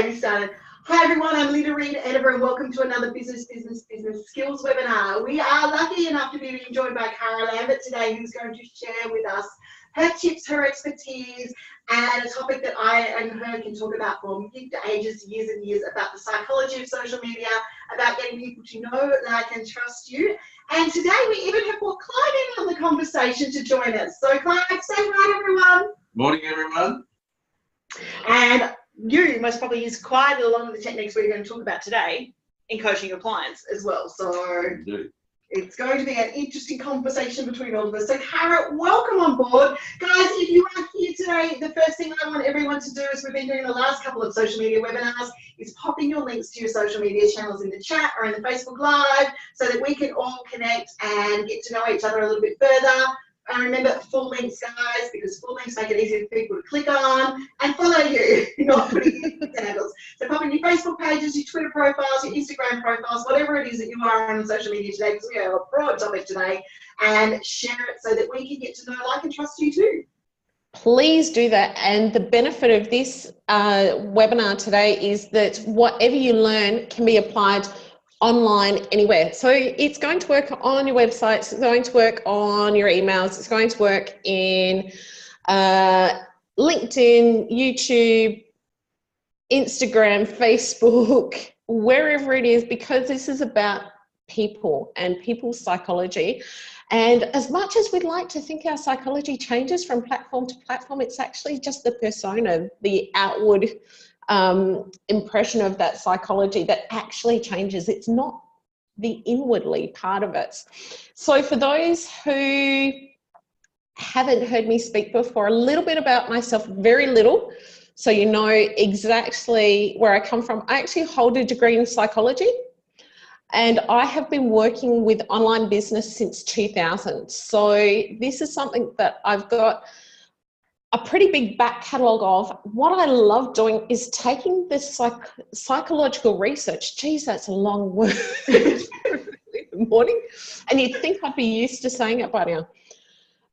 baby started. Hi everyone, I'm leader Reed-Enever and welcome to another business skills webinar. We are lucky enough to be being joined by Kara Lambert today, who's going to share with us her tips, her expertise, and a topic that I and her can talk about for ages, years and years, about the psychology of social media, about getting people to know, like and trust you. And today we even have brought Clive in on the conversation to join us. So Clive, say hi everyone. Morning everyone. And you must probably use quite a lot of the techniques we're going to talk about today in coaching your clients as well. So it's going to be an interesting conversation between all of us. So Kara, welcome on board. Guys, if you are here today, the first thing I want everyone to do, as we've been doing the last couple of social media webinars, is popping your links to your social media channels in the chat or in the Facebook Live so that we can all connect and get to know each other a little bit further. And remember, full links, guys, because full links make it easier for people to click on and follow you, not putting in handles. So pop in your Facebook pages, your Twitter profiles, your Instagram profiles, whatever it is that you are on social media today, because we have a broad topic today, and share it so that we can get to know, like, and trust you too. Please do that. And the benefit of this webinar today is that whatever you learn can be applied online anywhere. So it's going to work on your websites, it's going to work on your emails, it's going to work in LinkedIn, YouTube, Instagram, Facebook, wherever it is, because this is about people and people's psychology. And as much as we'd like to think our psychology changes from platform to platform, it's actually just the persona, the outward impression of that psychology that actually changes. It's not the inwardly part of it. So for those who haven't heard me speak before, a little bit about myself, very little, so you know exactly where I come from. I actually hold a degree in psychology, and I have been working with online business since 2000. So this is something that I've got a pretty big back catalogue of. What I love doing is taking this psychological research. Geez, that's a long word in the morning. And you'd think I'd be used to saying it by now.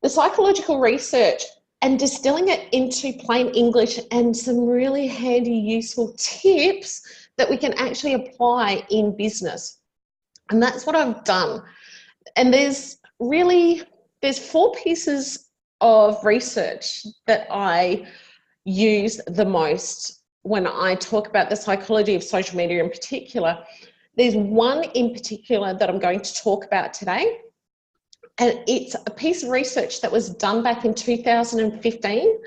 The psychological research and distilling it into plain English and some really handy, useful tips that we can actually apply in business. And that's what I've done. And there's 4 pieces of research that I use the most when I talk about the psychology of social media in particular. There's one in particular that I'm going to talk about today, and it's a piece of research that was done back in 2015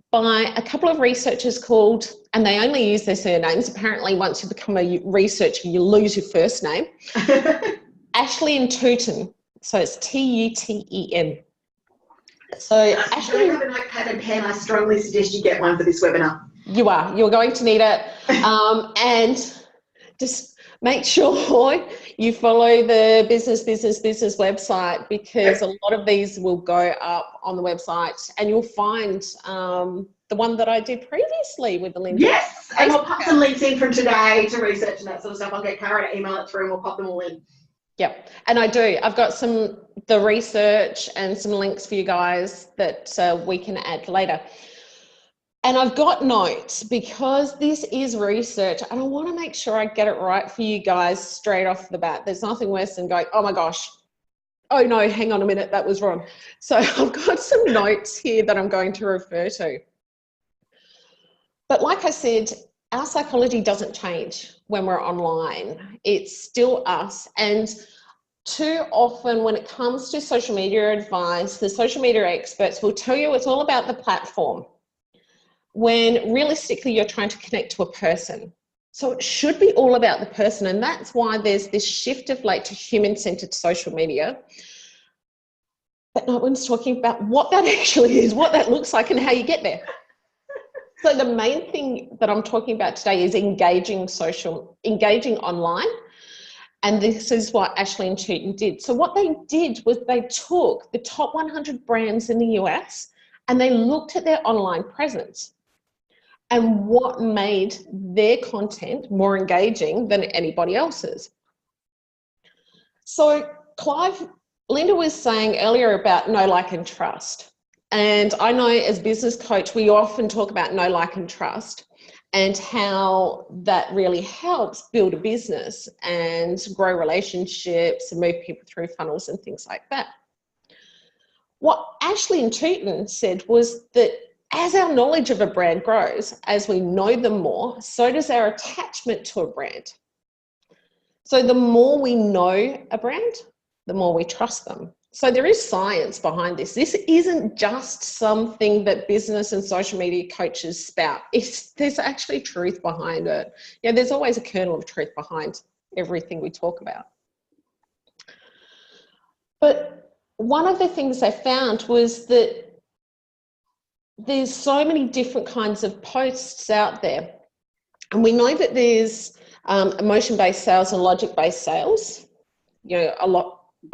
by a couple of researchers called, and they only use their surnames, apparently once you become a researcher you lose your first name, Ashley and Tuten, so it's T-U-T-E-N. So Ashley, if you don't have a notepad and pen, I strongly suggest you get one for this webinar. You're going to need it. And just make sure you follow the business website, because a lot of these will go up on the website, and you'll find the one that I did previously with the link. Yes, and we'll pop some links in from today to research and that sort of stuff. I'll get Kara to email it through and we'll pop them all in. Yep, and I do. I've got the research and some links for you guys that we can add later. And I've got notes because this is research and I want to make sure I get it right for you guys straight off the bat. There's nothing worse than going, oh my gosh, oh no, hang on a minute, that was wrong. So I've got some notes here that I'm going to refer to. But like I said, our psychology doesn't change when we're online. It's still us. And too often when it comes to social media advice, the social media experts will tell you it's all about the platform, when realistically you're trying to connect to a person. So it should be all about the person. And that's why there's this shift of late to human-centered social media. But no one's talking about what that actually is, what that looks like, and how you get there. So the main thing that I'm talking about today is engaging online. And this is what Ashley and Tuten did. So what they did was they took the top 100 brands in the US and they looked at their online presence and what made their content more engaging than anybody else's. So Linda was saying earlier about know, like, and trust. And I know as business coach, we often talk about know, like, and trust. and how that really helps build a business and grow relationships and move people through funnels and things like that. What Ashley and Tootin said was that as our knowledge of a brand grows, as we know them more, so does our attachment to a brand. So the more we know a brand, the more we trust them. So there is science behind this. This isn't just something that business and social media coaches spout. There's actually truth behind it. Yeah, there's always a kernel of truth behind everything we talk about. But one of the things I found was that there's so many different kinds of posts out there. And we know that there's emotion-based sales and logic-based sales.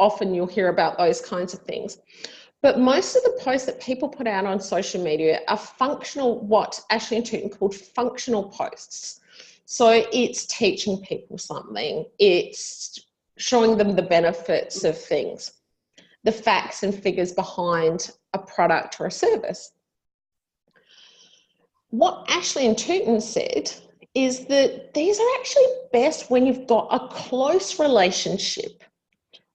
Often you'll hear about those kinds of things. But most of the posts that people put out on social media are functional, what Ashley and Tootin called functional posts. So it's teaching people something. It's showing them the benefits of things, the facts and figures behind a product or a service. What Ashley and Tootin said is that these are actually best when you've got a close relationship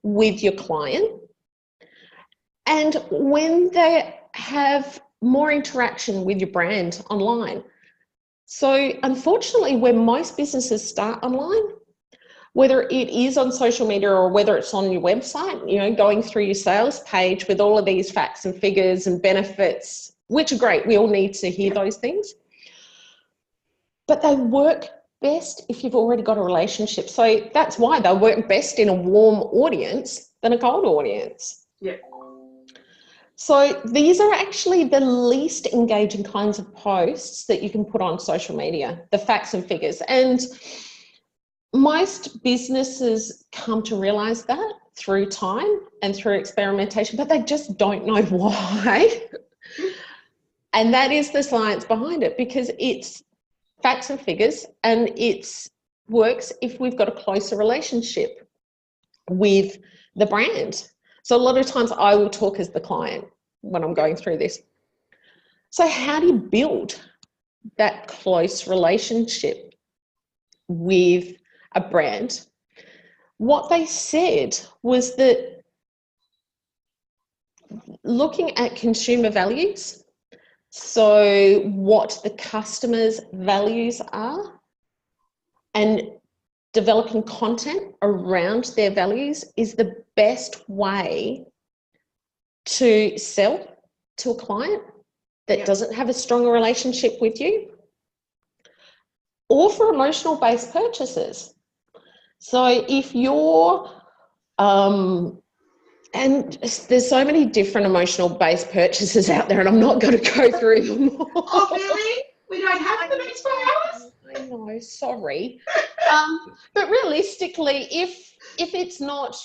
with your client and when they have more interaction with your brand online. So unfortunately, where most businesses start online, whether it is on social media or whether it's on your website, going through your sales page with all of these facts and figures and benefits, which are great. We all need to hear those things. But they work best if you've already got a relationship. So that's why they work best in a warm audience than a cold audience. Yeah. So these are actually the least engaging kinds of posts that you can put on social media, the facts and figures. And most businesses come to realize that through time and through experimentation, but they just don't know why. And that is the science behind it, because it's facts and figures, and it works if we've got a closer relationship with the brand. So a lot of times I will talk as the client when I'm going through this. So how do you build that close relationship with a brand? What they said was that looking at consumer values, so what the customer's values are, and developing content around their values is the best way to sell to a client that doesn't have a stronger relationship with you, or for emotional based purchases. So if you're and there's so many different emotional based purchases out there, and I'm not going to go through them all. Oh, really? We don't have the next 4 hours? I know, sorry. But realistically, if it's not,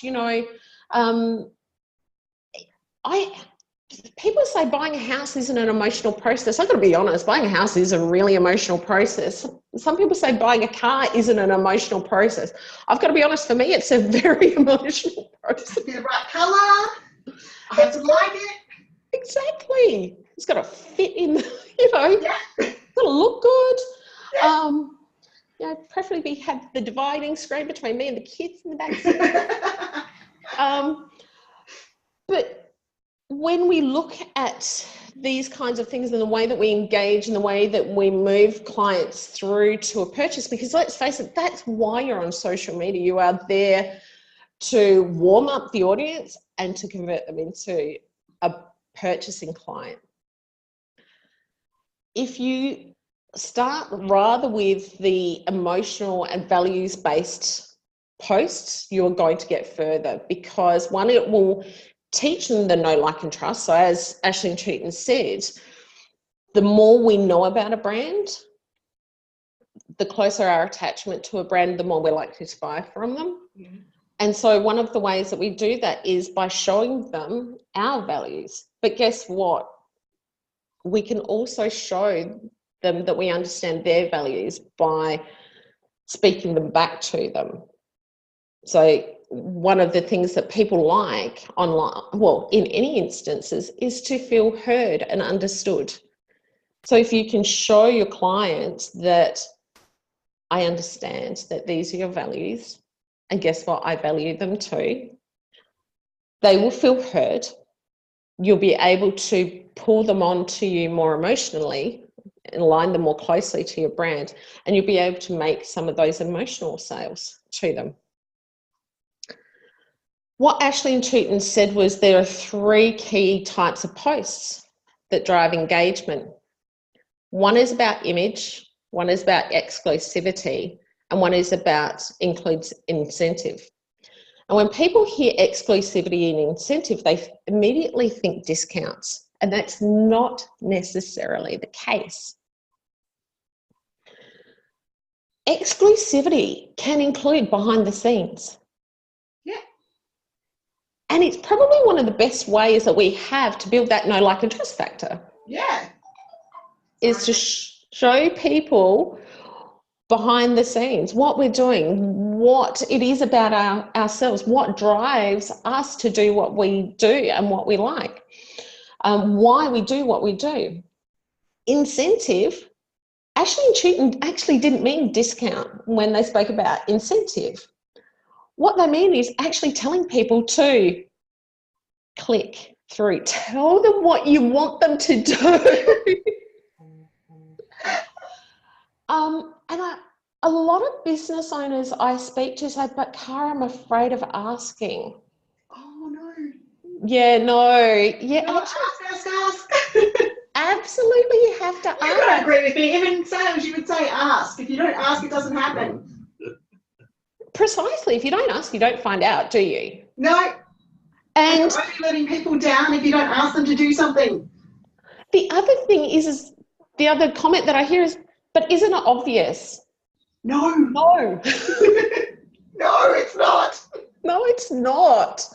people say buying a house isn't an emotional process. I've got to be honest, buying a house is a really emotional process. Some people say buying a car isn't an emotional process. I've got to be honest, for me, it's a very emotional process. The right colour, I have to like it. Exactly. It's got to fit in, it's got to look good. Preferably have the dividing screen between me and the kids in the back seat. But when we look at these kinds of things and the way that we engage and the way that we move clients through to a purchase, because let's face it, that's why you're on social media. You are there to warm up the audience and to convert them into a purchasing client. If you start rather with the emotional and values-based posts, you're going to get further, because one, it will teach them the know, like and trust. So as Ashley and Tootin said, the more we know about a brand, the closer our attachment to a brand, the more we're likely to buy from them. Mm-hmm. And so one of the ways that we do that is by showing them our values. But guess what? We can also show them that we understand their values by speaking them back to them. So one of the things that people like online, well, in any instances, is to feel heard and understood. So if you can show your clients that I understand that these are your values, and guess what? I value them too. They will feel heard. You'll be able to pull them onto you more emotionally and align them more closely to your brand, and you'll be able to make some of those emotional sales to them. What Ashley and Tootin said was there are 3 key types of posts that drive engagement. One is about image, one is about exclusivity, and one is about includes incentive. And when people hear exclusivity and incentive, they immediately think discounts, and that's not necessarily the case. Exclusivity can include behind the scenes. Yeah. And it's probably one of the best ways that we have to build that know, like, and trust factor. Yeah. Is to show people behind the scenes what we're doing, what it is about ourselves, what drives us to do what we do and what we like, why we do what we do. Incentive, Ashley and Tootin actually didn't mean discount when they spoke about incentive. What they mean is actually telling people to click through, tell them what you want them to do. And a lot of business owners I speak to say, but Kara, I'm afraid of asking. Oh, no. Yeah, no. Yeah, No, actually, ask. absolutely, you have to You don't ask. agree with me. Even in sales, you would say ask. If you don't ask, it doesn't happen. Precisely. If you don't ask, you don't find out, do you? No. And you're only letting people down if you don't ask them to do something. The other thing is the other comment that I hear is, but isn't it obvious? No. No. No, it's not. No, it's not.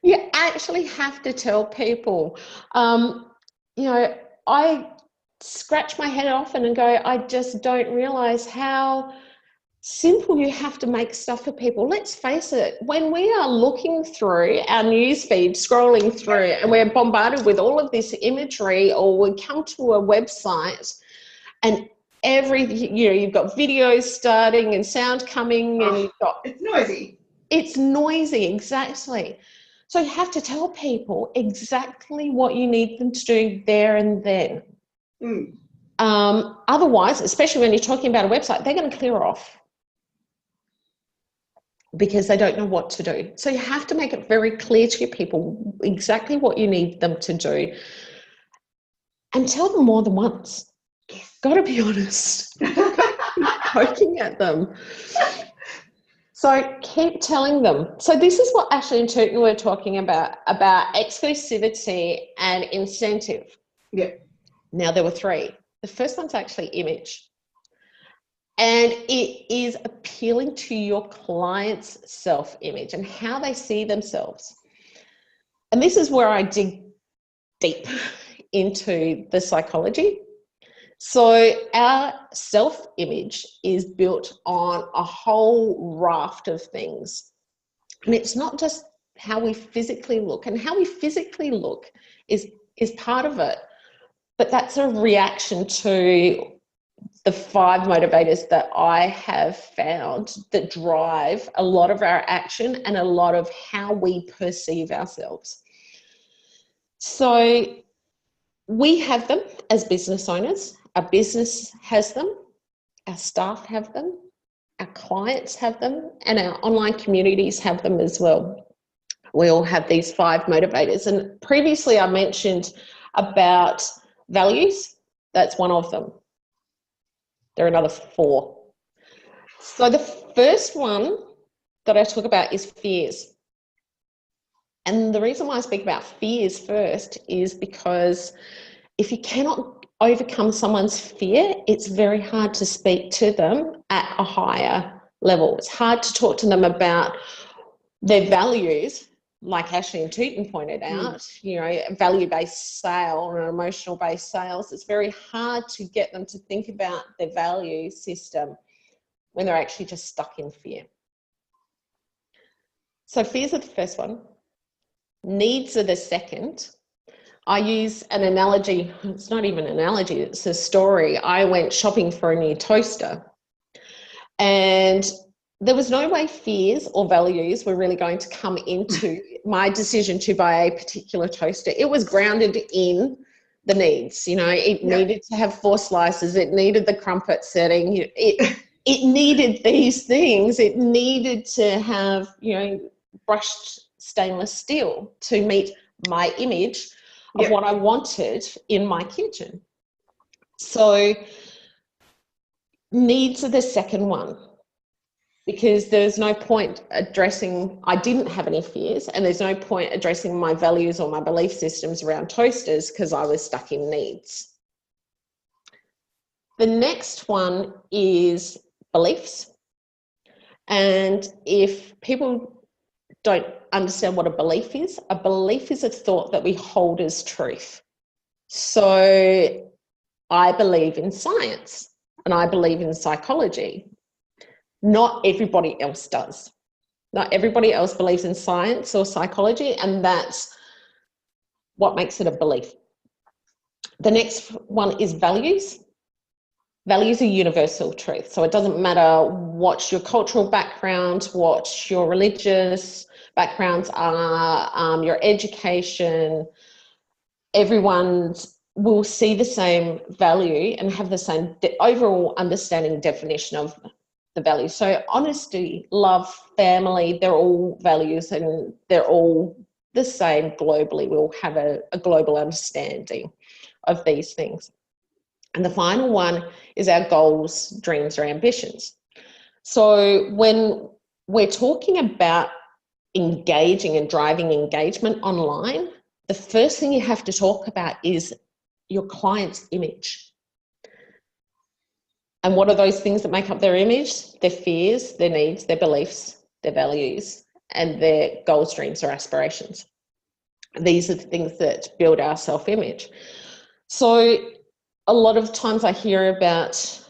You actually have to tell people. I scratch my head often and go, I just don't realize how simple you have to make stuff for people. Let's face it, when we are looking through our newsfeed, scrolling through, and we're bombarded with all of this imagery, or we come to a website and you've got videos starting and sound coming, and you've got... It's noisy. It's noisy, exactly. So you have to tell people exactly what you need them to do there and then. Otherwise, especially when you're talking about a website, they're going to clear off because they don't know what to do. So you have to make it very clear to your people exactly what you need them to do, and tell them more than once. Yes. Got to be honest. Poking at them. So keep telling them. So this is what Ashley and Tootin were talking about exclusivity and incentive. Yeah. Now there were 3. The first one's actually image. And it is appealing to your client's self-image and how they see themselves. And this is where I dig deep into the psychology. So our self-image is built on a whole raft of things. And it's not just how we physically look, and how we physically look is part of it. But that's a reaction to the 5 motivators that I have found that drive a lot of our action and a lot of how we perceive ourselves. So we have them as business owners. Our business has them, our staff have them, our clients have them, and our online communities have them as well. We all have these 5 motivators. And previously I mentioned about values. That's one of them. There are another 4. So the first one that I talk about is fears. And the reason why I speak about fears first is because if you cannot overcome someone's fear, it's very hard to speak to them at a higher level. It's hard to talk to them about their values, like Ashley and Tootin pointed out, value-based sale or emotional-based sales. It's very hard to get them to think about their value system when they're actually just stuck in fear. So fears are the first one. Needs are the second. I use an analogy. It's not even an analogy, it's a story. I went shopping for a new toaster, and there was no way fears or values were really going to come into my decision to buy a particular toaster. It was grounded in the needs. It needed to have 4 slices. It needed the crumpet setting. It needed these things. It needed to have, brushed stainless steel to meet my image of what I wanted in my kitchen. So needs are the second one, because there's no point addressing, I didn't have any fears, and there's no point addressing my values or my belief systems around toasters because I was stuck in needs. The next one is beliefs. And if people don't understand what a belief is a thought that we hold as truth. So I believe in science and I believe in psychology. Not everybody else does. Not everybody else believes in science or psychology, and that's what makes it a belief. The next one is values. Values are universal truth. So it doesn't matter what your cultural background, what your religious backgrounds are, your education, everyone will see the same value and have the same overall understanding definition of the values. So honesty, love, family, they're all values and they're all the same globally. We'll have a global understanding of these things. And the final one is our goals, dreams, or ambitions. So when we're talking about engaging and driving engagement online, the first thing you have to talk about is your client's image. And what are those things that make up their image? Their fears, their needs, their beliefs, their values, and their goals, dreams, or aspirations. These are the things that build our self-image. So a lot of times I hear about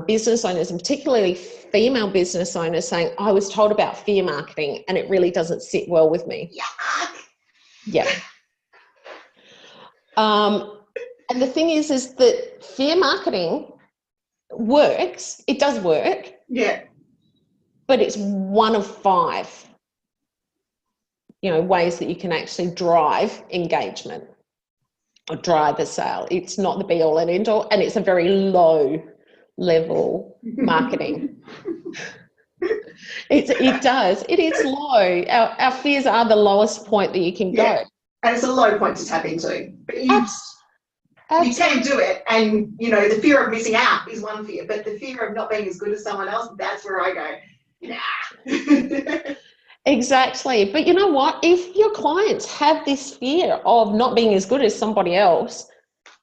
business owners, and particularly female business owners, saying, I was told about fear marketing and it really doesn't sit well with me. Yuck. Yeah. And the thing is that fear marketing works. It does work. Yeah. But it's one of 5, ways that you can actually drive engagement or drive a sale. It's not the be all and end all, and it's a very low level marketing. It is low. Our fears are the lowest point that you can go. And it's a low point to tap into. But you can do it, and the fear of missing out is one fear, but the fear of not being as good as someone else, that's where I go, nah. Exactly. But you know what? If your clients have this fear of not being as good as somebody else,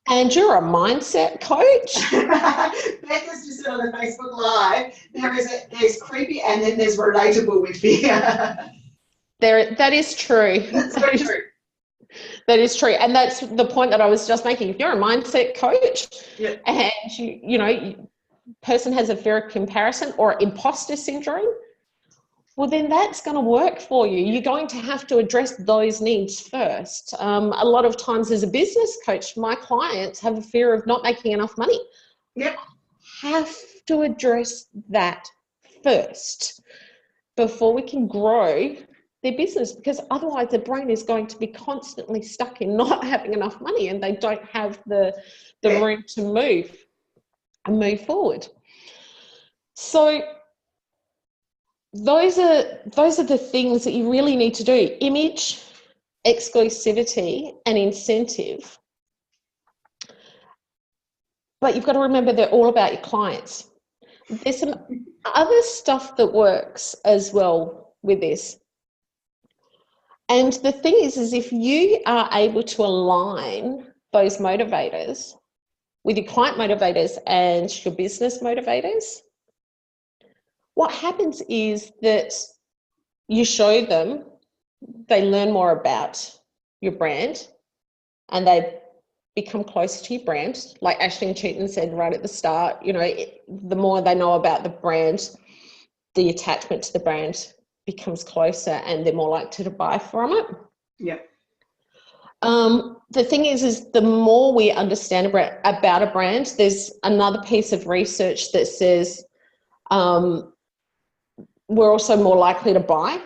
and you're a mindset coach. Beth has just said on the Facebook Live, there's creepy and then there's relatable with fear. That is true. That's so true. That is true. And that's the point that I was just making. If you're a mindset coach and person has a fear of comparison or imposter syndrome, well, then that's going to work for you. You're going to have to address those needs first. A lot of times as a business coach, my clients have a fear of not making enough money. Yep. Have to address that first before we can grow their business, because otherwise their brain is going to be constantly stuck in not having enough money and they don't have the room to move forward. So those are the things that you really need to do: image, exclusivity, and incentive. But you've got to remember they're all about your clients. There's some other stuff that works as well with this. And the thing is if you are able to align those motivators with your client motivators and your business motivators, what happens is that you show them, they learn more about your brand and they become closer to your brand. Like Ashton Cheaton said right at the start, the more they know about the brand, the attachment to the brand becomes closer and they're more likely to buy from it. Yeah. The thing is the more we understand about a brand, there's another piece of research that says we're also more likely to buy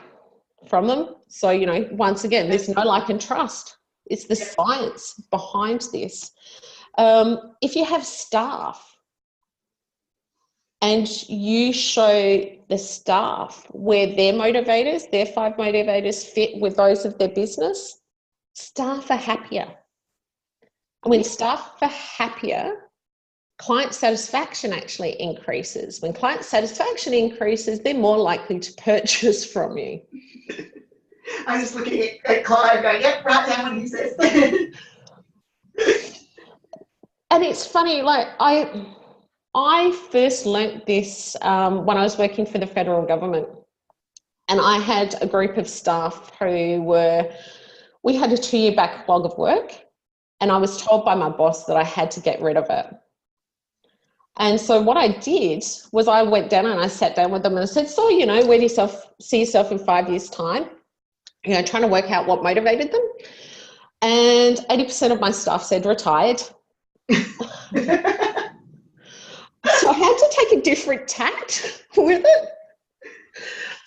from them. So, you know, once again, there's no like and trust. It's the science behind this. If you have staff and you show the staff where their motivators, their 5 motivators fit with those of their business, staff are happier. And when staff are happier, client satisfaction actually increases. When client satisfaction increases, they're more likely to purchase from you. I'm just looking at Clive going, yep, write down what he says. And it's funny, like I first learnt this when I was working for the federal government, and I had a group of staff we had a 2-year backlog of work, and I was told by my boss that I had to get rid of it. And so what I did was I went down and I sat down with them and I said, so, you know, where do you see yourself in 5 years' time? You know, trying to work out what motivated them. And 80% of my staff said retired. So I had to take a different tact with it.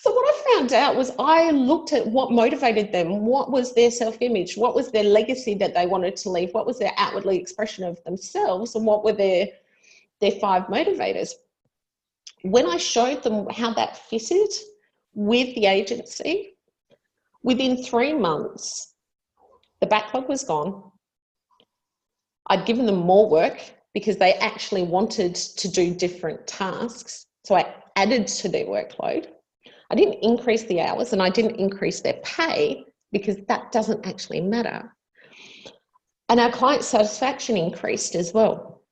So what I found out was I looked at what motivated them, what was their self-image, what was their legacy that they wanted to leave, what was their outwardly expression of themselves, and what were their 5 motivators. When I showed them how that fitted with the agency, within 3 months, the backlog was gone. I'd given them more work because they actually wanted to do different tasks. So I added to their workload. I didn't increase the hours and I didn't increase their pay because that doesn't actually matter. And our client satisfaction increased as well.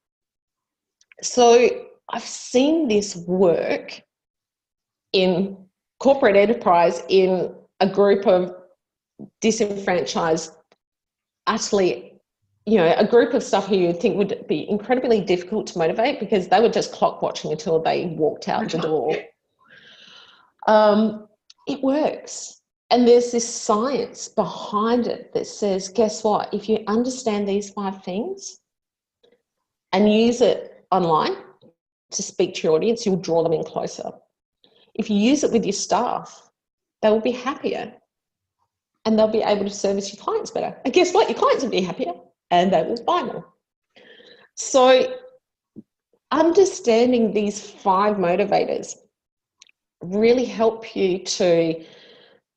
So I've seen this work in corporate enterprise in a group of disenfranchised, utterly, you know, a group of staff who you'd think would be incredibly difficult to motivate because they were just clock watching until they walked out the door. It works. And there's this science behind it that says, guess what? If you understand these 5 things and use it online to speak to your audience, you'll draw them in closer. If you use it with your staff, they will be happier and they'll be able to service your clients better. And guess what? Your clients will be happier and they will buy more. So understanding these 5 motivators really help you to,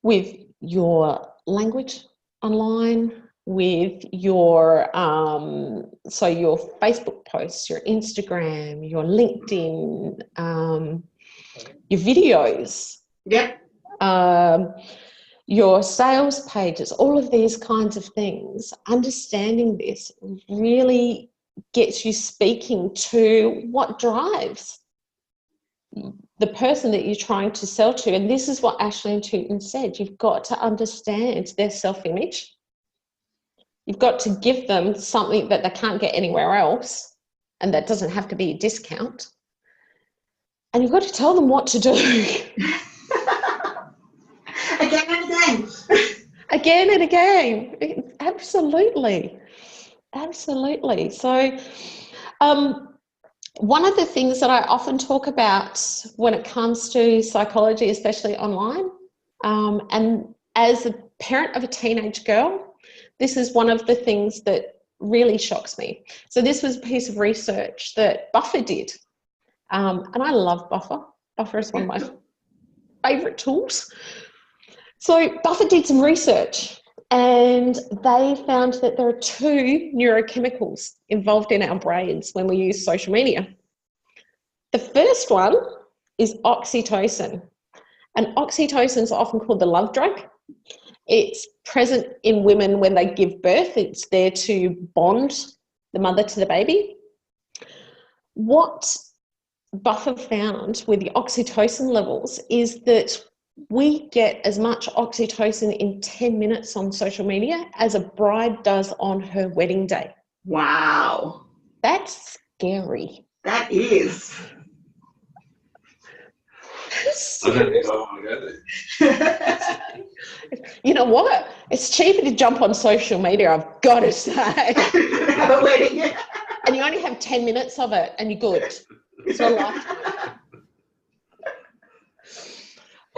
with your language online, with your your Facebook posts, your Instagram, your LinkedIn, your videos, your sales pages, all of these kinds of things. Understanding this really gets you speaking to what drives the person that you're trying to sell to. And this is what Ashley and Tootin said. You've got to understand their self-image. You've got to give them something that they can't get anywhere else, and that doesn't have to be a discount. And you've got to tell them what to do. Again and again. Again and again. Absolutely. Absolutely. So one of the things that I often talk about when it comes to psychology, especially online, and as a parent of a teenage girl, this is one of the things that really shocks me. So this was a piece of research that Buffer did. And I love Buffer. Buffer is one of my favourite tools. So Buffer did some research and they found that there are 2 neurochemicals involved in our brains when we use social media. The first one is oxytocin. And oxytocin is often called the love drug. It's present in women when they give birth. It's there to bond the mother to the baby. What Buffer found with the oxytocin levels is that we get as much oxytocin in 10 minutes on social media as a bride does on her wedding day. Wow. That's scary. That is. I don't think I want to go there. You know what? It's cheaper to jump on social media, I've got to say. Have a wedding. And you only have 10 minutes of it and you're good. It's a lifetime.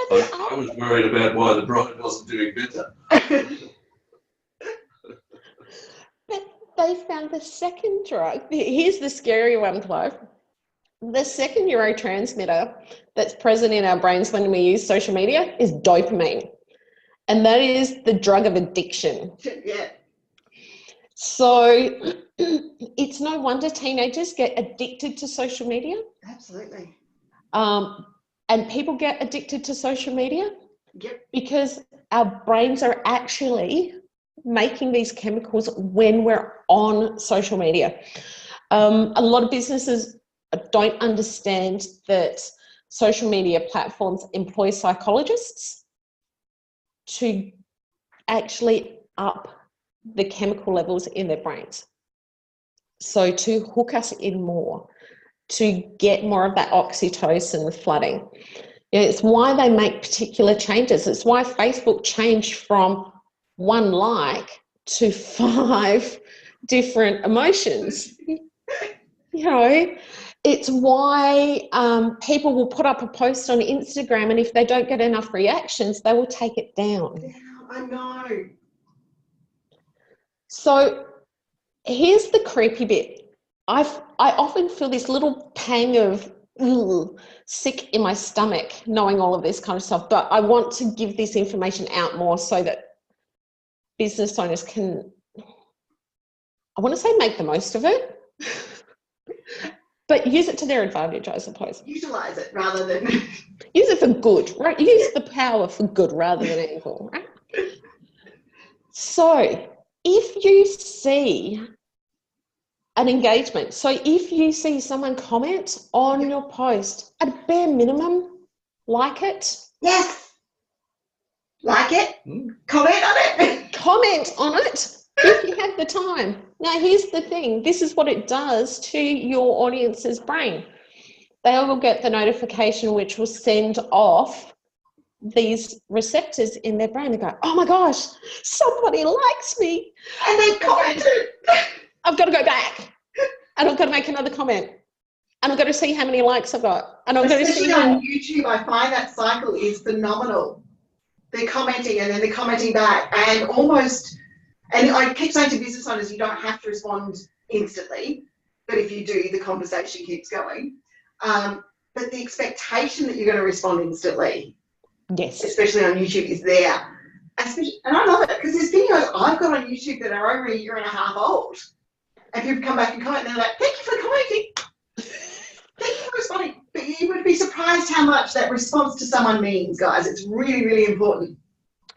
I was worried about why the bride wasn't doing better. But they found the second drug. Here's the scary one, Clive. The second neurotransmitter that's present in our brains when we use social media is dopamine. And that is the drug of addiction. Yeah. So it's no wonder teenagers get addicted to social media. Absolutely. And people get addicted to social media because our brains are actually making these chemicals when we're on social media. A lot of businesses don't understand that social media platforms employ psychologists to actually up the chemical levels in their brains. So to hook us in more, to get more of that oxytocin flooding. It's why they make particular changes. It's why Facebook changed from 1 like to 5 different emotions. You know, it's why people will put up a post on Instagram, and if they don't get enough reactions, they will take it down. Yeah, I know. So here's the creepy bit. I often feel this little pang of sick in my stomach knowing all of this kind of stuff, but I want to give this information out more so that business owners can, I want to say, make the most of it, but use it to their advantage, I suppose. Utilize it rather than... Use it for good, right? Use the power for good rather than evil, right? So if you see an engagement, so if you see someone comment on your post, at a bare minimum, like it. Yes. Like it. Comment on it. Comment on it if you have the time. Now, here's the thing. This is what it does to your audience's brain. They will get the notification which will send off these receptors in their brain. They go, oh my gosh, somebody likes me. And they commented. I've got to go back and I've got to make another comment and I've got to see how many likes I've got. And I'm going to see on YouTube, I find that cycle is phenomenal. They're commenting and then they're commenting back and almost, and I keep saying to business owners, you don't have to respond instantly, but if you do, the conversation keeps going. But the expectation that you're going to respond instantly, yes, especially on YouTube, is there. And I love it because there's videos I've got on YouTube that are over 1.5 years old. And people come back and comment and they're like, thank you for commenting. Thank you for responding. But you would be surprised how much that response to someone means, guys. It's really, really important.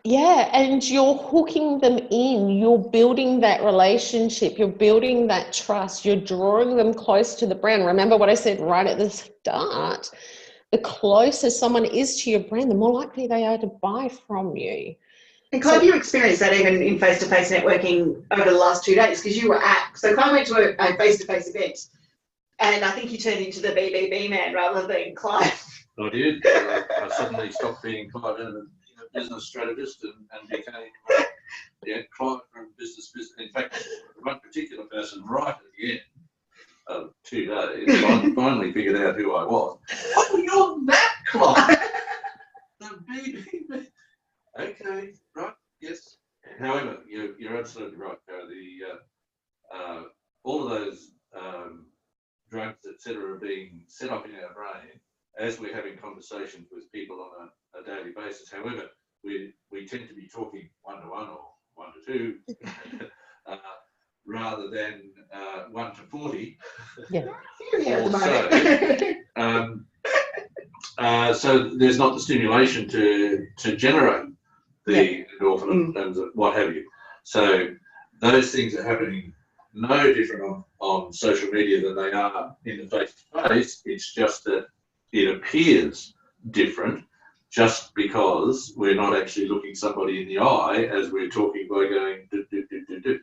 Yeah, and you're hooking them in. You're building that relationship. You're building that trust. You're drawing them close to the brand. Remember what I said right at the start? The closer someone is to your brand, the more likely they are to buy from you. And Clive, you experienced that even in face-to-face networking over the last 2 days because you were so Clive went to a face-to-face event and I think you turned into the BBB man rather than Clive. I did. I suddenly stopped being Clive Enever, business strategist and became Clive from business. In fact, one particular person right at the end of 2 days finally figured out who I was. Oh, you're that Clive! The BBB. Okay, right, yes. However, you're absolutely right, Kara. All of those drugs, etc., are being set up in our brain as we're having conversations with people on a daily basis. However, we tend to be talking 1-to-1 or 1-to-2 rather than 1-to-40. Yeah. So there's not the stimulation to generate the endorphin and what have you. So those things are happening no different on social media than they are in the face-to-face. It's just that it appears different just because we're not actually looking somebody in the eye as we're talking by going do, do, do, do, do.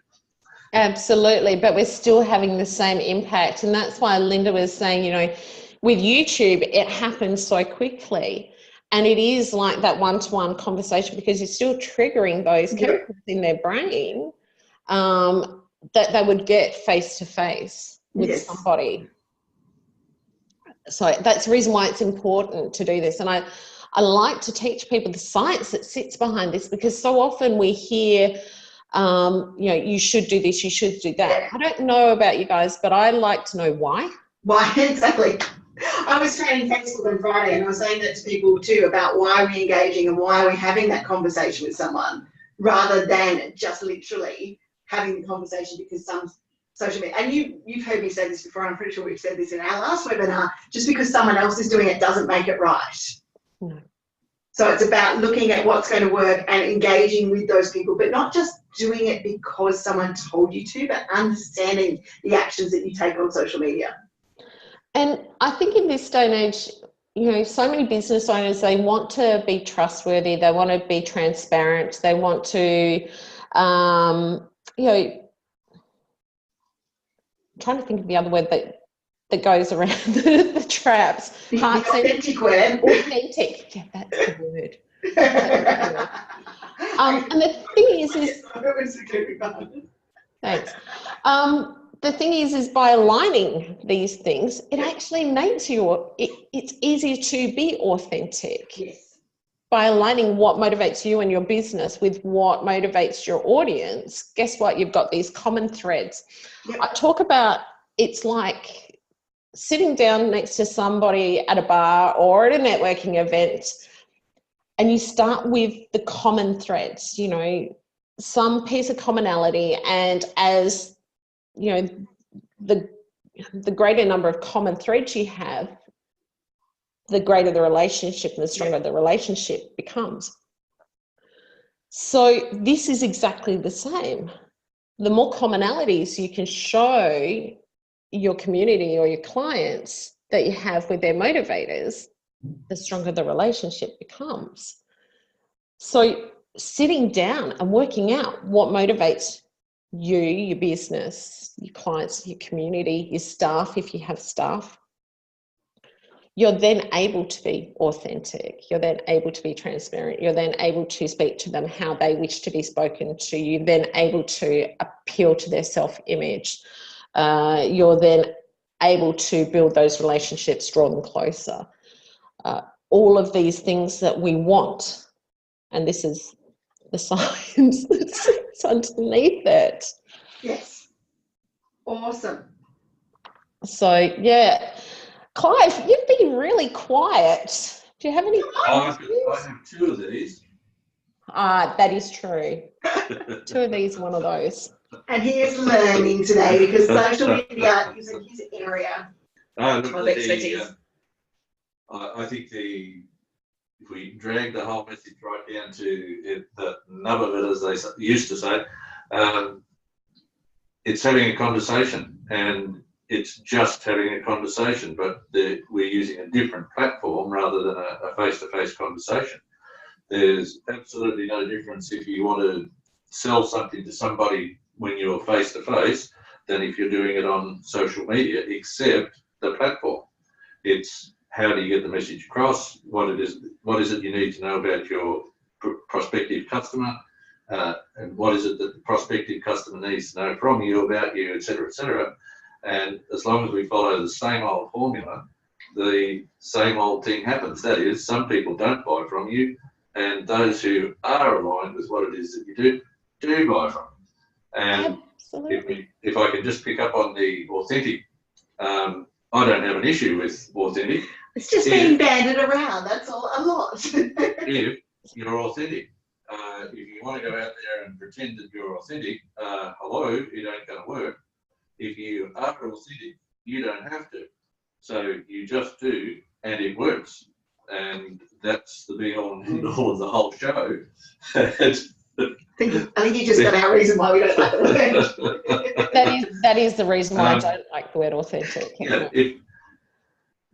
Absolutely, but we're still having the same impact. And that's why Linda was saying, with YouTube, it happens so quickly. And it is like that one-to-one conversation because you're still triggering those chemicals in their brain that they would get face-to-face with somebody. So that's the reason why it's important to do this. And I like to teach people the science that sits behind this, because so often we hear, you should do this, you should do that. I don't know about you guys, but I like to know why. Why, exactly. I was training Facebook on Friday, and I was saying that to people too about why we're engaging and why we're having that conversation with someone, rather than just literally having the conversation because some social media, and you've heard me say this before, and I'm pretty sure we've said this in our last webinar, just because someone else is doing it doesn't make it right. No. So it's about looking at what's going to work and engaging with those people, but not just doing it because someone told you to, but understanding the actions that you take on social media. And I think in this day and age, so many business owners, they want to be trustworthy, they want to be transparent, they want to, I'm trying to think of the other word that goes around the traps. The authentic word. Authentic. Yeah, that's the word. And the thing is thanks. The thing is by aligning these things, it actually makes it's easier to be authentic. Yes. By aligning what motivates you and your business with what motivates your audience, guess what? You've got these common threads. Yep. I talk about, it's like sitting down next to somebody at a bar or at a networking event, and you start with the common threads, some piece of commonality, and as the greater number of common threads you have, the greater the relationship and the stronger the relationship becomes. So this is exactly the same. The more commonalities you can show your community or your clients that you have with their motivators, the stronger the relationship becomes. So sitting down and working out what motivates you, your business, your clients, your community, your staff, if you have staff, you're then able to be authentic. You're then able to be transparent. You're then able to speak to them how they wish to be spoken to. You're then able to appeal to their self-image. You're then able to build those relationships, draw them closer. All of these things that we want, and this is the science that sits underneath it. Yes. Awesome. So, yeah. Clive, you've been really quiet. Do you have any questions? I have two of these. That is true. Two of these, one of those. And he is learning today because social media is in his area of expertise. I think if we drag the whole message right down to the nub of it, as they used to say, it's having a conversation, and it's just having a conversation, but we're using a different platform rather than a face-to-face conversation. There's absolutely no difference if you want to sell something to somebody when you're face-to-face than if you're doing it on social media, except the platform. It's how do you get the message across, what is it you need to know about your prospective customer, and what is it that the prospective customer needs to know from you, about you, et cetera, et cetera. And as long as we follow the same old formula, the same old thing happens. That is, some people don't buy from you, and those who are aligned with what it is that you do buy from. And if I can just pick up on the authentic, I don't have an issue with authentic. It's just being banded around, that's all, a lot. If you're authentic. If you want to go out there and pretend that you're authentic, hello, it ain't going to work. If you are authentic, you don't have to. So you just do, and it works. And that's the be all and end all of the whole show. I think you just got our reason why we don't like the word. That is the reason why I don't like the word authentic. Yeah,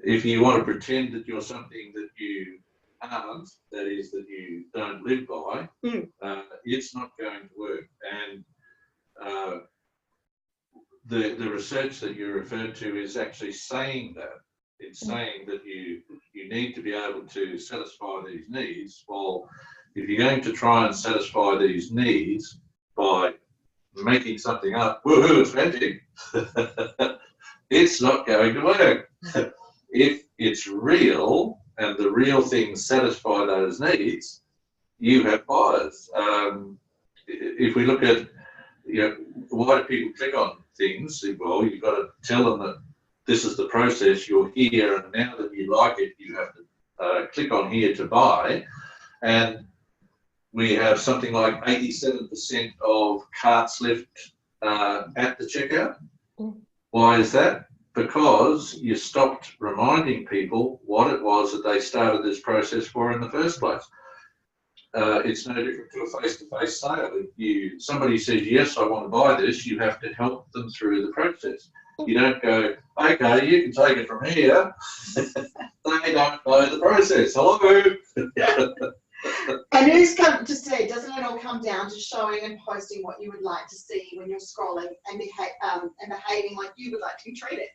if you want to pretend that you're something that you aren't, that is, that you don't live by, it's not going to work. And the research that you referred to is actually saying that. it's saying that you need to be able to satisfy these needs. Well, if you're going to try and satisfy these needs by making something up, woohoo, it's magic. It's not going to work. If it's real and the real things satisfy those needs, you have buyers. If we look at, why do people click on things? Well, you've got to tell them that this is the process, you're here, and now that you like it, you have to click on here to buy. And we have something like 87% of carts left at the checkout. Why is that? Because you stopped reminding people what it was that they started this process for in the first place. It's no different to a face-to-face sale. If somebody says, yes, I want to buy this, you have to help them through the process. You don't go, okay, you can take it from here. They don't know the process. Hello. And who's come to say, doesn't it all come down to showing and posting what you would like to see when you're scrolling and behaving like you would like to be treated?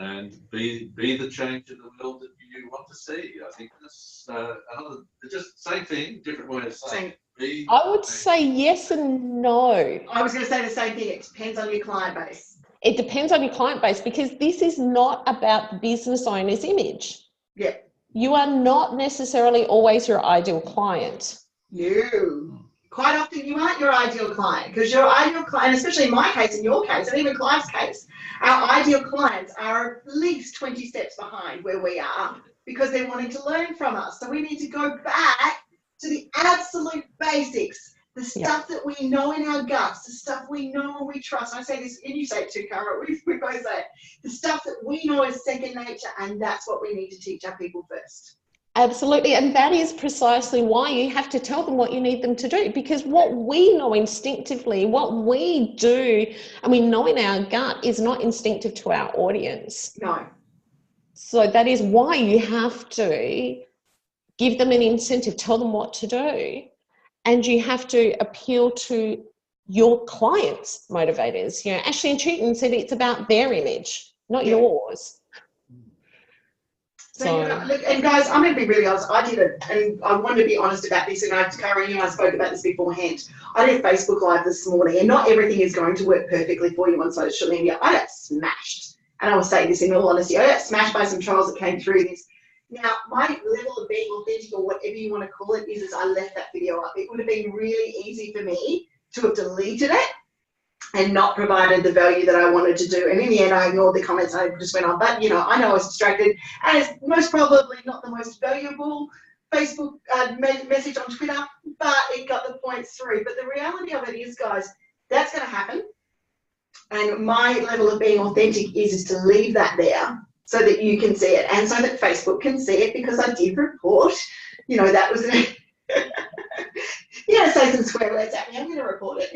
And be the change in the world that you want to see. I think that's just same thing, different way of saying it. I would say yes and no. I was going to say the same thing. It depends on your client base. It depends on your client base, because this is not about the business owner's image. Yeah. You are not necessarily always your ideal client. No. Quite often you aren't your ideal client, because your ideal client, especially in my case, in your case, and even Clive's case, our ideal clients are at least 20 steps behind where we are, because they're wanting to learn from us. So we need to go back to the absolute basics, the stuff that we know in our guts, the stuff we know and we trust. I say this, and you say it too, Kara, we both say it. The stuff that we know is second nature, and that's what we need to teach our people first. Absolutely. And that is precisely why you have to tell them what you need them to do, because what we know instinctively, what we do and we know in our gut is not instinctive to our audience. No. So that is why you have to give them an incentive, tell them what to do, and you have to appeal to your clients' motivators. Ashley and Chuton said it's about their image, not yours. So, look, and guys, I'm going to be really honest. I did it, and I wanted to be honest about this. And Kara, you and I spoke about this beforehand. I did a Facebook Live this morning, and not everything is going to work perfectly for you on social media. I got smashed, and I will say this in all honesty. I got smashed by some trolls that came through this. Now, my level of being authentic, or whatever you want to call it, is I left that video up. It would have been really easy for me to have deleted it and not provided the value that I wanted to do. And in the end, I ignored the comments. I just went on. But, I know I was distracted. And it's most probably not the most valuable Facebook message on Twitter, but it got the points through. But the reality of it is, guys, that's going to happen. And my level of being authentic is to leave that there so that you can see it, and so that Facebook can see it, because I did report, that was say some swear words at me, I'm going to report it.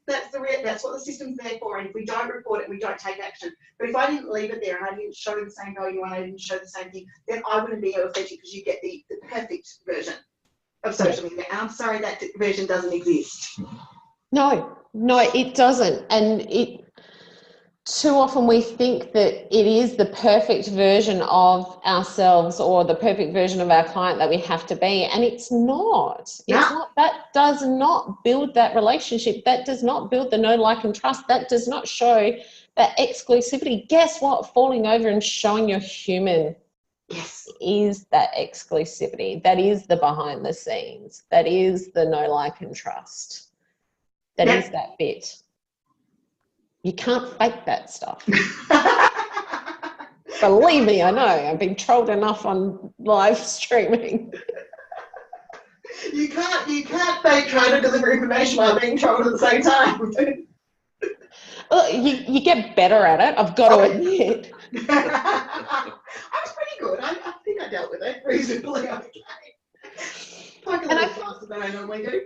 That's what the system's there for. And if we don't report it, we don't take action. But if I didn't leave it there and I didn't show the same value and I didn't show the same thing, then I wouldn't be authentic, because you get the perfect version of social media. And I'm sorry that version doesn't exist. No, it doesn't. And too often we think that it is the perfect version of ourselves or the perfect version of our client that we have to be, and it's not. It's not. That does not build that relationship. That does not build the know, like, and trust. That does not show that exclusivity. Guess what? Falling over and showing you're human is that exclusivity. That is the behind the scenes. That is the know, like, and trust. That is that bit. You can't fake that stuff. Believe me, I know. I've been trolled enough on live streaming. You can't fake trying to deliver information while being trolled at the same time. Well, you get better at it, I've got to admit. I was pretty good. I think I dealt with it reasonably okay. Like a little faster than I normally do.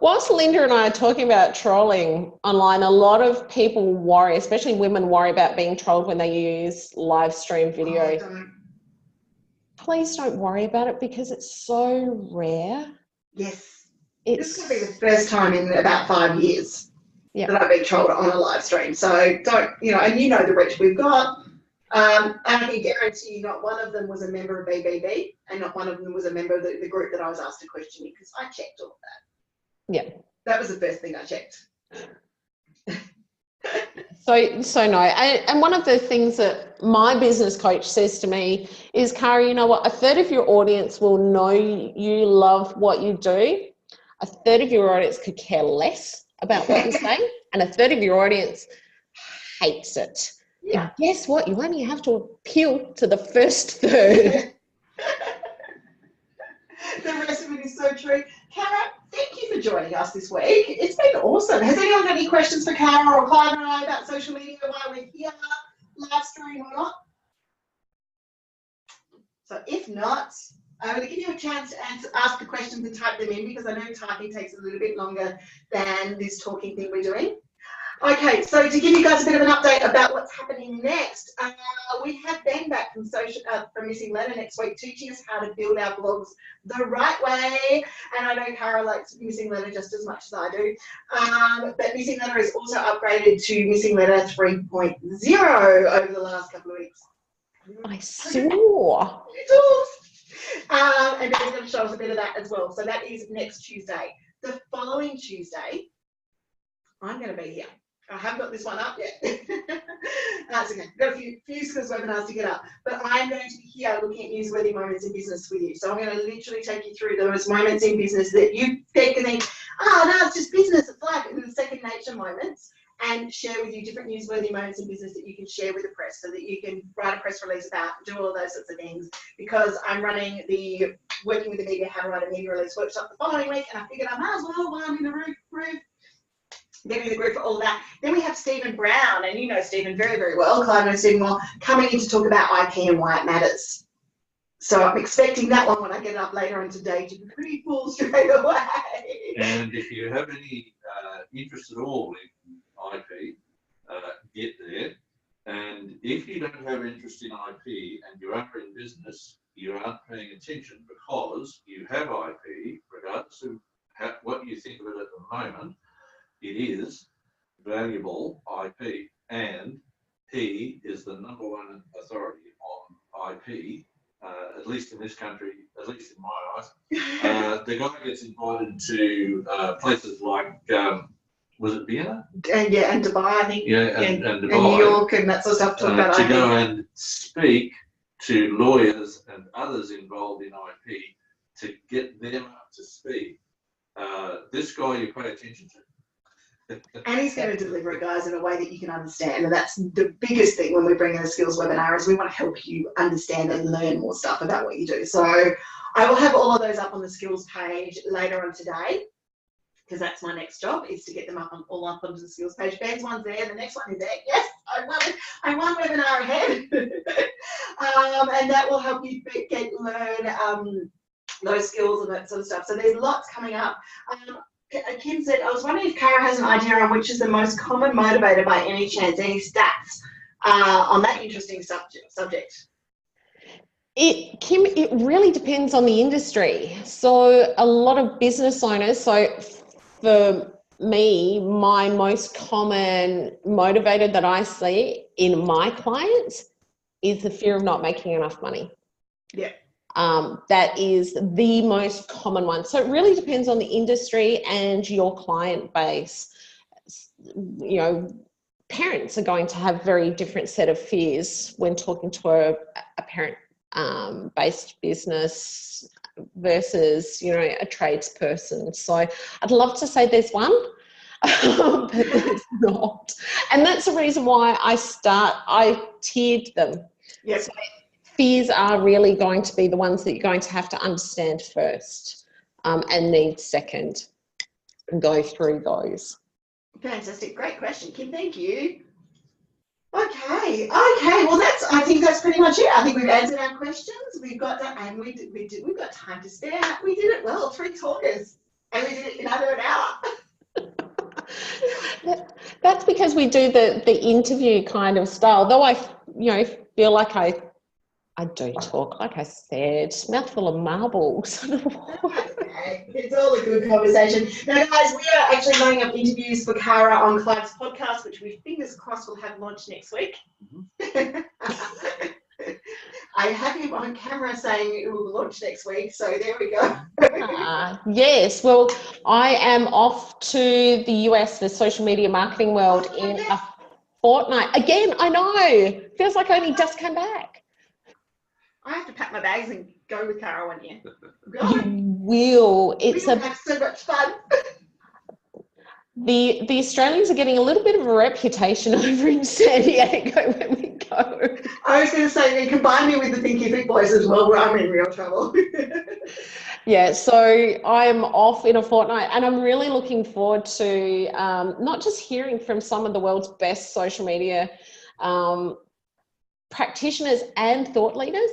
Whilst Linda and I are talking about trolling online, a lot of people worry, especially women worry about being trolled when they use live stream video. Please don't worry about it, because it's so rare. Yes. This could be the first time in about 5 years that I've been trolled on a live stream. So don't, and the reach we've got. I can guarantee you not one of them was a member of BBB and not one of them was a member of the group that I was asked to question because I checked all of that. Yeah. That was the first thing I checked. So no, and one of the things that my business coach says to me is, Kara, you know what, a third of your audience will know you love what you do. A third of your audience could care less about what you say, and a third of your audience hates it. Yeah. And guess what? You only have to appeal to the first third. The rest of it is so true. Kara, thank you for joining us this week. It's been awesome. Has anyone got any questions for Kara or Clive and I about social media while we're here, live stream or not? So if not, I'm going to give you a chance to ask the questions and type them in because I know typing takes a little bit longer than this talking thing we're doing. Okay, so to give you guys a bit of an update about what's happening next, we have Ben back from Missing Letter next week, teaching us how to build our blogs the right way. And I know Kara likes Missing Letter just as much as I do. But Missing Letter is also upgraded to Missing Letter 3.0 over the last couple of weeks. I saw. And Ben's going to show us a bit of that as well. So that is next Tuesday. The following Tuesday, I'm going to be here. I haven't got this one up yet. That's okay. Got a few skills webinars to get up, but I'm going to be here looking at newsworthy moments in business with you. So I'm going to literally take you through those moments in business that you think, oh no, it's just business. It's like the second nature moments, and share with you different newsworthy moments in business that you can share with the press, so that you can write a press release about, do all of those sorts of things. Because I'm running the working with the media, how to write a media release workshop the following week, and I figured I might as well while I'm in the group. Get in the group for all that. Then we have Stephen Brown, and you know Stephen very, very well. Clive knows Stephen well, coming in to talk about IP and why it matters. So I'm expecting that one when I get up later on today to be pretty full straight away. And if you have any interest at all in IP, get there. And if you don't have interest in IP and you are in business, you aren't paying attention because you have IP, regardless of what you think of it at the moment. It is valuable IP, and he is the #1 authority on IP, at least in this country, at least in my eyes. The guy gets invited to places like, was it Vienna? Yeah, and Dubai, I think. Yeah, and Dubai. And New York and that sort of stuff. Talk about to IP. go and speak to lawyers and others involved in IP to get them up to speed. This guy you pay attention to. And he's going to deliver it, guys, in a way that you can understand. And that's the biggest thing when we bring in a skills webinar is we want to help you understand and learn more stuff about what you do. So I will have all of those up on the skills page later on today, because that's my next job, is to get them up all up onto the skills page. Ben's one's there, the next one is there. Yes, I'm one webinar ahead. And that will help you learn those skills and that sort of stuff. So there's lots coming up. Kim said, I was wondering if Kara has an idea on which is the most common motivator by any chance, any stats on that interesting subject. Kim, it really depends on the industry. So a lot of business owners, so for me, my most common motivator that I see in my clients is the fear of not making enough money. Yeah. That is the most common one. So it really depends on the industry and your client base. You know, parents are going to have very different set of fears when talking to a parent based business versus, you know, a tradesperson. So I'd love to say there's one, but there's not. And that's the reason why I tiered them. Yes. So fears are really going to be the ones that you're going to have to understand first and need second, and go through those. Fantastic. Great question, Kim. Thank you. Okay. Well, I think that's pretty much it. I think we've answered our questions. We've got that, and we've got time to spare. We did it well. 3 talkers, and we did it in under an hour. That's because we do the interview kind of style. Though I feel like I I do talk, like I said, mouthful of marbles. Okay, it's all a good conversation. Now, guys, we are actually lining up interviews for Kara on Clive's podcast, which we fingers crossed will have launched next week. I have him on camera saying it will launch next week, so there we go. Yes, well, I am off to the US for Social Media Marketing World in a fortnight. Again, I know, feels like I only just came back. I have to pack my bags and go with Kara one year. You will. We'll have so much fun. The Australians are getting a little bit of a reputation over in San Diego when we go. I was going to say, you combine me with the Thinkific boys as well, where I'm in real trouble. Yeah, so I'm off in a fortnight, and I'm really looking forward to not just hearing from some of the world's best social media practitioners and thought leaders,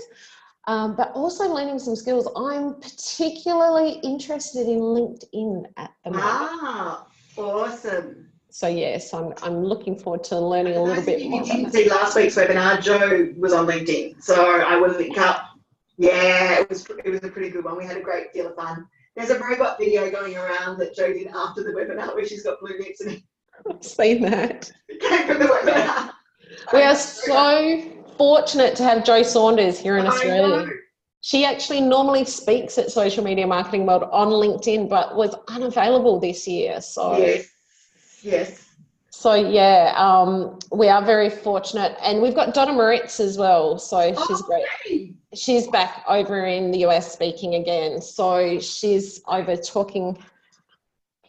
but also learning some skills. I'm particularly interested in LinkedIn at the moment. Ah, awesome. So yes, I'm looking forward to learning a little bit more. If you didn't see last week's webinar, Joe was on LinkedIn, so I will link up. Yeah, it was a pretty good one. We had a great deal of fun. There's a robot video going around that Joe did after the webinar where she's got blue lips and I've seen that. it came from the webinar. We are so fortunate to have Jo Saunders here in Australia. She actually normally speaks at Social Media Marketing World on LinkedIn, but was unavailable this year. So yes. So yeah, we are very fortunate, and we've got Donna Moritz as well. So she's great. Hey. She's back over in the US speaking again. So she's over talking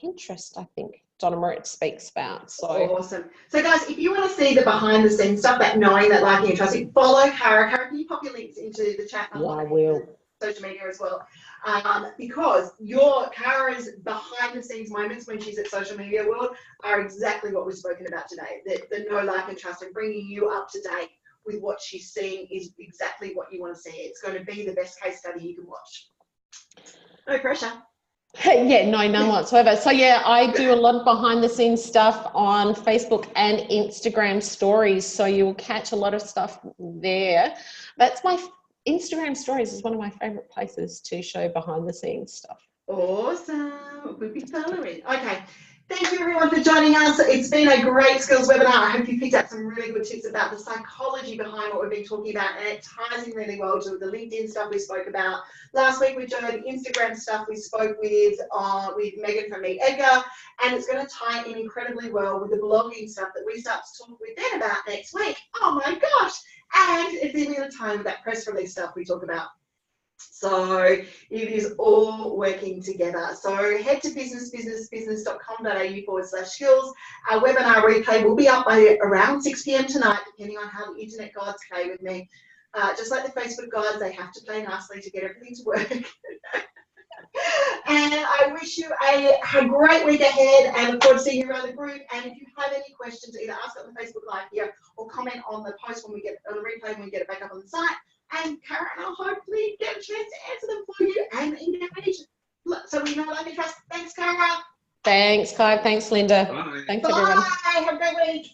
Pinterest, I think. Donna Moritz speaks about. So awesome. So guys, if you want to see the behind the scenes stuff, that knowing, that liking and trusting, follow Kara. Kara, can you pop your links into the chat? Yeah, I will. Social media as well, because Kara's behind the scenes moments when she's at Social Media World are exactly what we've spoken about today. The know, like and trust, and bringing you up to date with what she's seeing is exactly what you want to see. It's going to be the best case study you can watch. No pressure. Yeah, no, none whatsoever. So yeah, I do a lot of behind the scenes stuff on Facebook and Instagram stories. So you'll catch a lot of stuff there. That's my Instagram stories is one of my favorite places to show behind the scenes stuff. Awesome. We'll be following. Okay. Thank you everyone for joining us. It's been a great skills webinar. I hope you picked up some really good tips about the psychology behind what we've been talking about, and it ties in really well to the LinkedIn stuff we spoke about last week with Joe, the Instagram stuff we spoke with Megan from Reed-Enever, and it's going to tie in incredibly well with the blogging stuff that we start to talk with Ben about next week. Oh my gosh. And it's even going to tie in with that press release stuff we talk about. So it is all working together. So head to business.com.au/skills. Our webinar replay will be up by around 6 p.m. tonight, depending on how the internet gods play with me. Just like the Facebook gods, they have to play nicely to get everything to work. And I wish you a great week ahead, and look forward to seeing you around the group. And if you have any questions, either ask on the Facebook Live here or comment on the post when we get on the replay when we get it back up on the site. And Kara and I'll hopefully get a chance to answer them for you and engage. So we know, like, and trust. Thanks, Kara. Thanks, Clive. Thanks, Linda. Bye. Thanks, everyone. Bye. Have a great week.